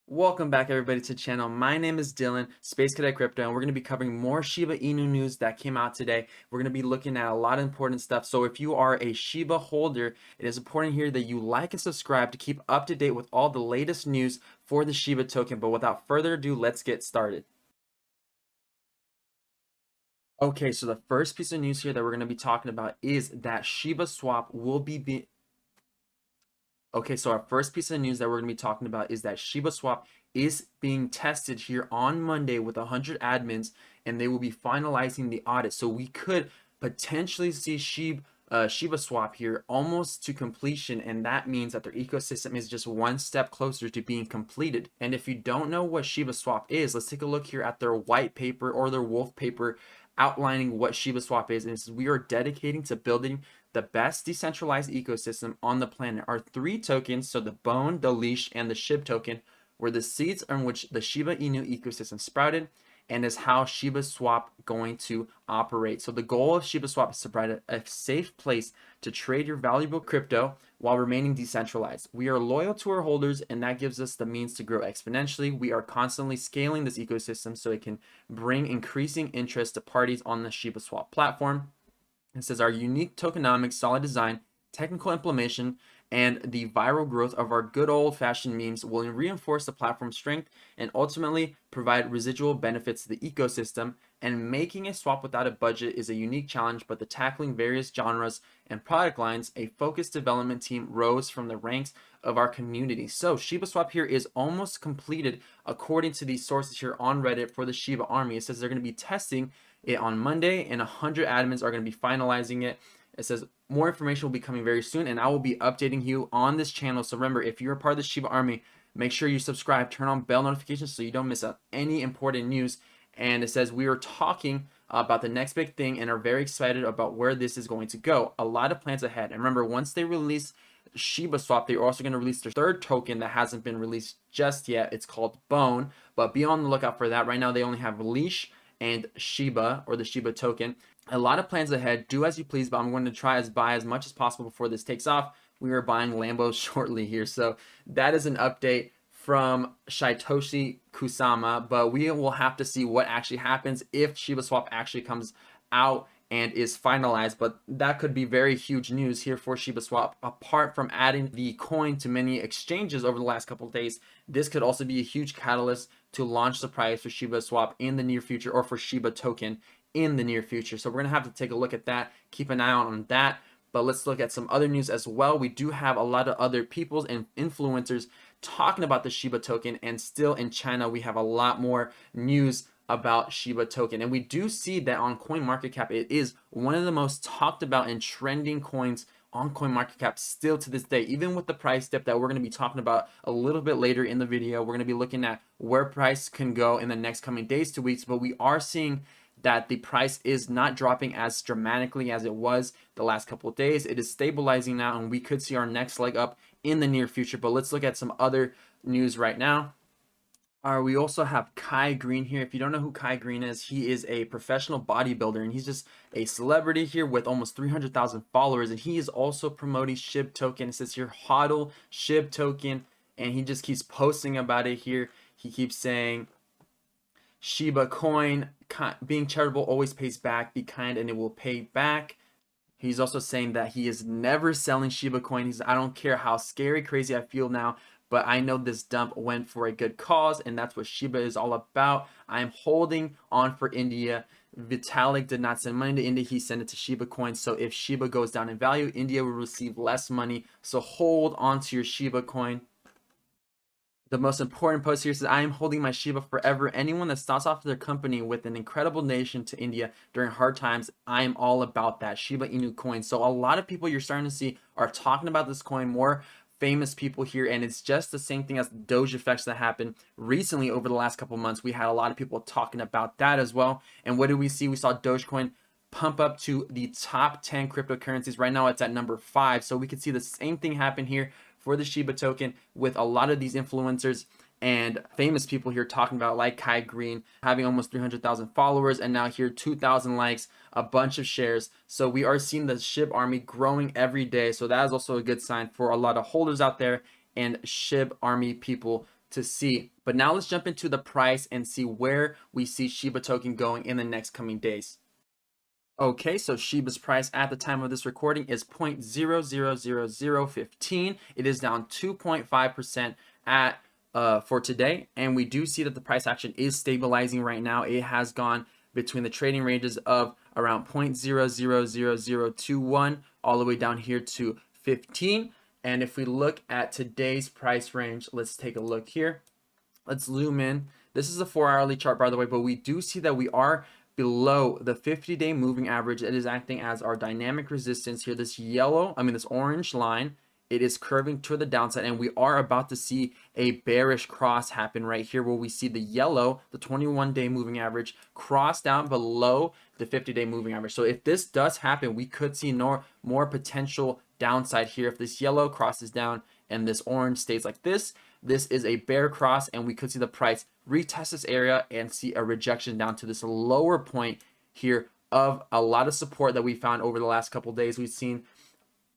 Welcome back everybody to the channel. My name is Dylan, Space Cadet Crypto, and we're going to be covering more Shiba Inu news that came out today. We're going to be looking at a lot of important stuff. So if you are a Shiba holder, it is important here that you like and subscribe to keep up to date with all the latest news for the Shiba token. But without further ado, let's get started. Okay, so the first piece of news here that we're going to be talking about is that Shiba Swap will be Okay, so our first piece of news that we're going to be talking about is that Shiba Swap is being tested here on Monday with 100 admins, and they will be finalizing the audit. So we could potentially see Shiba Swap here almost to completion, and that means that their ecosystem is just one step closer to being completed. And if you don't know what Shiba Swap is, let's take a look here at their white paper or their wolf paper outlining what Shiba Swap is. And it says we are dedicating to building the best decentralized ecosystem on the planet. Our three tokens, so the Bone, the Leash, and the SHIB token, were the seeds on which the Shiba Inu ecosystem sprouted, and is how Shiba Swap going to operate. So the goal of Shiba Swap is to provide a safe place to trade your valuable crypto while remaining decentralized. We are loyal to our holders, and that gives us the means to grow exponentially. We are constantly scaling this ecosystem so it can bring increasing interest to parties on the Shiba Swap platform. It says our unique tokenomics, solid design, technical implementation, and the viral growth of our good old-fashioned memes will reinforce the platform's strength and ultimately provide residual benefits to the ecosystem. And making a swap without a budget is a unique challenge, but the tackling various genres and product lines, a focused development team rose from the ranks of our community. So Shiba Swap here is almost completed according to these sources here on Reddit for the Shiba Army. It says they're going to be testing it on Monday, and 100 admins are going to be finalizing it. It says more information will be coming very soon, and I will be updating you on this channel. So remember, if you're a part of the Shiba Army, make sure you subscribe, turn on bell notifications so you don't miss out any important news. And it says we are talking about the next big thing and are very excited about where this is going to go. A lot of plans ahead. And remember, once they release Shiba Swap, they're also going to release their third token that hasn't been released just yet. It's called Bone, but be on the lookout for that. Right now, they only have Leash and Shiba, or the Shiba token. A lot of plans ahead. Do as you please, but I'm going to try to buy as much as possible before this takes off. We are buying Lambos shortly here. So that is an update from Shitoshi Kusama, but we will have to see what actually happens if Shiba Swap actually comes out and is finalized. But that could be very huge news here for Shiba Swap. Apart from adding the coin to many exchanges over the last couple of days, this could also be a huge catalyst to launch the price for Shiba Swap in the near future, or for Shiba token in the near future. So we're gonna have to take a look at that, keep an eye on that. But let's look at some other news as well. We do have a lot of other peoples and influencers talking about the Shiba token, and still in China we have a lot more news about Shiba token. And we do see that on CoinMarketCap it is one of the most talked about and trending coins on CoinMarketCap still to this day, even with the price dip that we're going to be talking about a little bit later in the video. We're going to be looking at where price can go in the next coming days to weeks, but we are seeing that the price is not dropping as dramatically as it was the last couple of days. It is stabilizing now, and we could see our next leg up in the near future. But let's look at some other news right now. We also have Kai Green here. If you don't know who Kai Green is, he is a professional bodybuilder, and he's just a celebrity here with almost 300,000 followers. And he is also promoting SHIB token. It says here, HODL SHIB token, and he just keeps posting about it here. He keeps saying, Shiba coin, being charitable always pays back. Be kind and it will pay back. He's also saying that he is never selling Shiba coin. I don't care how scary, crazy I feel now, but I know this dump went for a good cause, and that's what Shiba is all about. I am holding on for India. Vitalik did not send money to India. He sent it to Shiba coin. So if Shiba goes down in value, India will receive less money. So hold on to your Shiba coin. The most important post here says, I am holding my Shiba forever. Anyone that starts off their company with an incredible donation to India during hard times, I am all about that. Shiba Inu coin. So a lot of people you're starting to see are talking about this coin, more famous people here, and it's just the same thing as the Doge effects that happened recently over the last couple months. We had a lot of people talking about that as well. And what did we see? We saw Dogecoin pump up to the top 10 cryptocurrencies. Right now it's at number 5. So we could see the same thing happen here for the Shiba token, with a lot of these influencers and famous people here talking about, like Kai Green having almost 300,000 followers, and now here 2,000 likes, a bunch of shares. So we are seeing the SHIB army growing every day. So that is also a good sign for a lot of holders out there and SHIB army people to see. But now let's jump into the price and see where we see Shiba token going in the next coming days. Okay, so Shiba's price at the time of this recording is 0.000015. It is down 2.5% at for today, and we do see that the price action is stabilizing right now. It has gone between the trading ranges of around 0.000021 all the way down here to 15. And if we look at today's price range, let's take a look here. Let's zoom in. This is a 4-hourly chart, by the way, but we do see that we are below the 50-day moving average. It is acting as our dynamic resistance here. This orange line, it is curving to the downside, and we are about to see a bearish cross happen right here, where we see the yellow, the 21-day moving average, cross down below the 50-day moving average. So if this does happen, we could see more potential downside here. If this yellow crosses down and this orange stays like this is a bear cross, and we could see the price retest this area and see a rejection down to this lower point here of a lot of support that we found over the last couple days. We've seen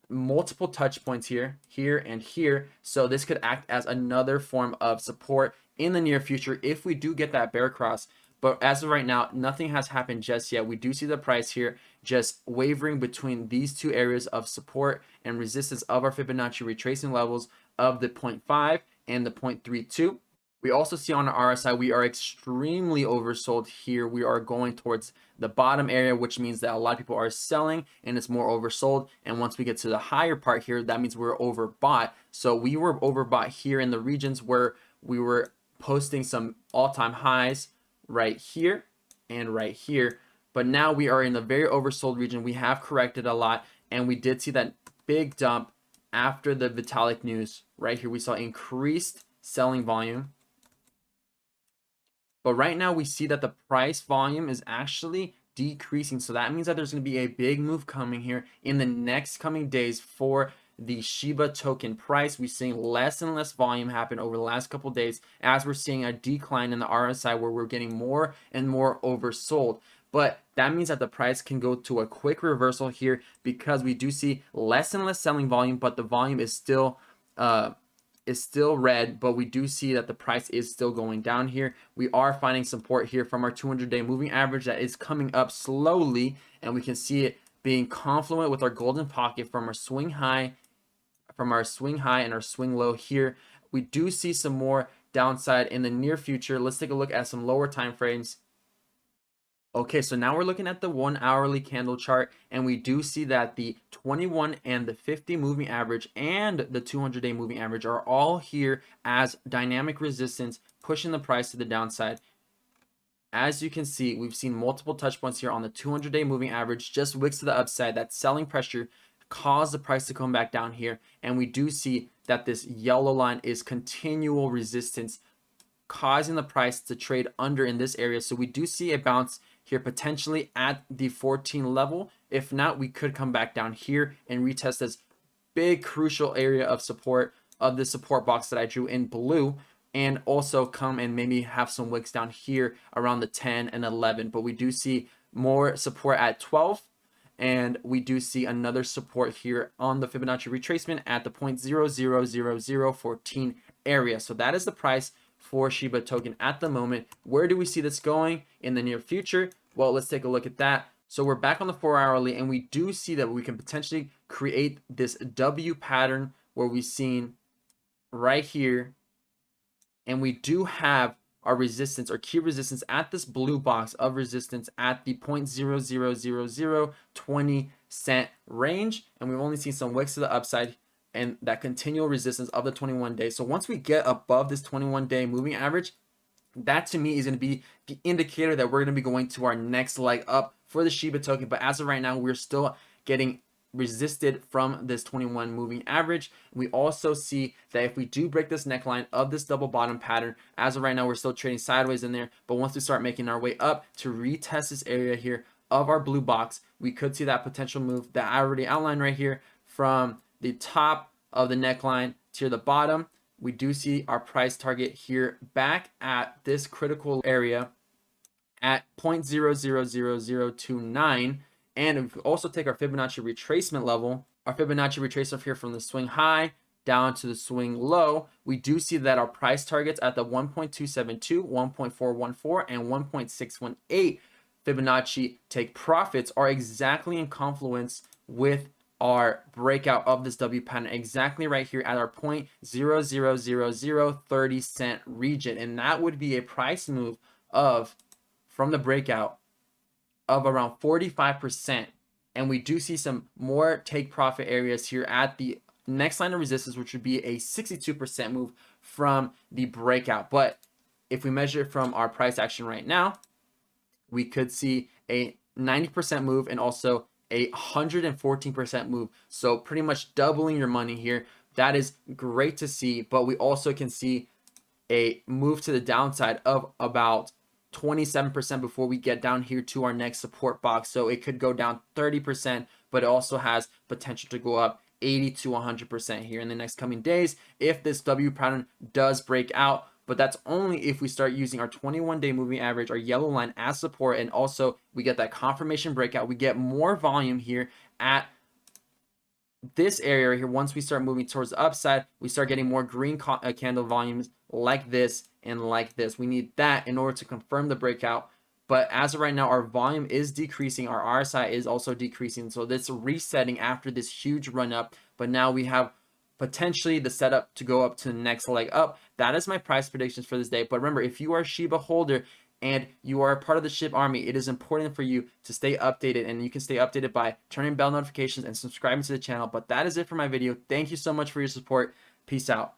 multiple touch points here, and here. So this could act as another form of support in the near future if we do get that bear cross. But as of right now, nothing has happened just yet. We do see the price here just wavering between these two areas of support and resistance of our Fibonacci retracing levels of the 0.5 and the 0.32. We also see on our RSI, we are extremely oversold here. We are going towards the bottom area, which means that a lot of people are selling and it's more oversold. And once we get to the higher part here, that means we're overbought. So we were overbought here in the regions where we were posting some all-time highs right here and right here. But now we are in the very oversold region. We have corrected a lot, and we did see that big dump after the Vitalik news. Right here, we saw increased selling volume. But right now we see that the price volume is actually decreasing. So that means that there's going to be a big move coming here in the next coming days for the Shiba token price. We're seeing less and less volume happen over the last couple days, as we're seeing a decline in the RSI, where we're getting more and more oversold. But that means that the price can go to a quick reversal here, because we do see less and less selling volume, but the volume is still red. But we do see that the price is still going down here. We are finding support here from our 200-day moving average that is coming up slowly, and we can see it being confluent with our golden pocket from our swing high and our swing low here. We do see some more downside in the near future. Let's take a look at some lower time frames. Okay, so now we're looking at the 1 hourly candle chart, and we do see that the 21 and the 50 moving average and the 200-day moving average are all here as dynamic resistance, pushing the price to the downside. As you can see, we've seen multiple touch points here on the 200-day moving average, just wicks to the upside. That selling pressure caused the price to come back down here, and we do see that this yellow line is continual resistance, causing the price to trade under in this area. So we do see a bounce here potentially at the 14 level. If not, we could come back down here and retest this big crucial area of support of the support box that I drew in blue, and also come and maybe have some wicks down here around the 10 and 11. But we do see more support at 12, and we do see another support here on the Fibonacci retracement at the 0.000014 area. So that is the price for Shiba token at the moment. Where do we see this going in the near future? Well, let's take a look at that. So we're back on the 4 hourly, and we do see that we can potentially create this W pattern where we've seen right here, and we do have our resistance or key resistance at this blue box of resistance at the 0.000020 cent range, and we've only seen some wicks to the upside and that continual resistance of the 21 days. So once we get above this 21-day moving average, that to me is going to be the indicator that we're going to be going to our next leg up for the Shiba token. But as of right now, we're still getting resisted from this 21 moving average. We also see that if we do break this neckline of this double bottom pattern, as of right now, we're still trading sideways in there. But once we start making our way up to retest this area here of our blue box, we could see that potential move that I already outlined right here from the top of the neckline to the bottom. We do see our price target here back at this critical area at 0.000029. And if we also take our Fibonacci retracement level, our Fibonacci retracement here from the swing high down to the swing low, we do see that our price targets at the 1.272, 1.414, and 1.618 Fibonacci take profits are exactly in confluence with our breakout of this W pattern, exactly right here at our 0.000030 cent region. And that would be a price move of, from the breakout, of around 45%. And we do see some more take profit areas here at the next line of resistance, which would be a 62% move from the breakout. But if we measure it from our price action right now, we could see a 90% move and also a 114% move. So pretty much doubling your money here. That is great to see, but we also can see a move to the downside of about 27% before we get down here to our next support box. So it could go down 30%, but it also has potential to go up 80 to 100% here in the next coming days if this W pattern does break out. But that's only if we start using our 21-day moving average, our yellow line, as support, and also we get that confirmation breakout. We get more volume here at this area here. Once we start moving towards the upside, we start getting more green candle volumes like this and like this. We need that in order to confirm the breakout. But as of right now, our volume is decreasing. Our RSI is also decreasing. So this resetting after this huge run up. But now we have potentially the setup to go up to the next leg up. That is my price predictions for this day. But remember, if you are a Shiba holder and you are a part of the SHIB army, it is important for you to stay updated, and you can stay updated by turning bell notifications and subscribing to the channel. But that is it for my video. Thank you so much for your support. Peace out.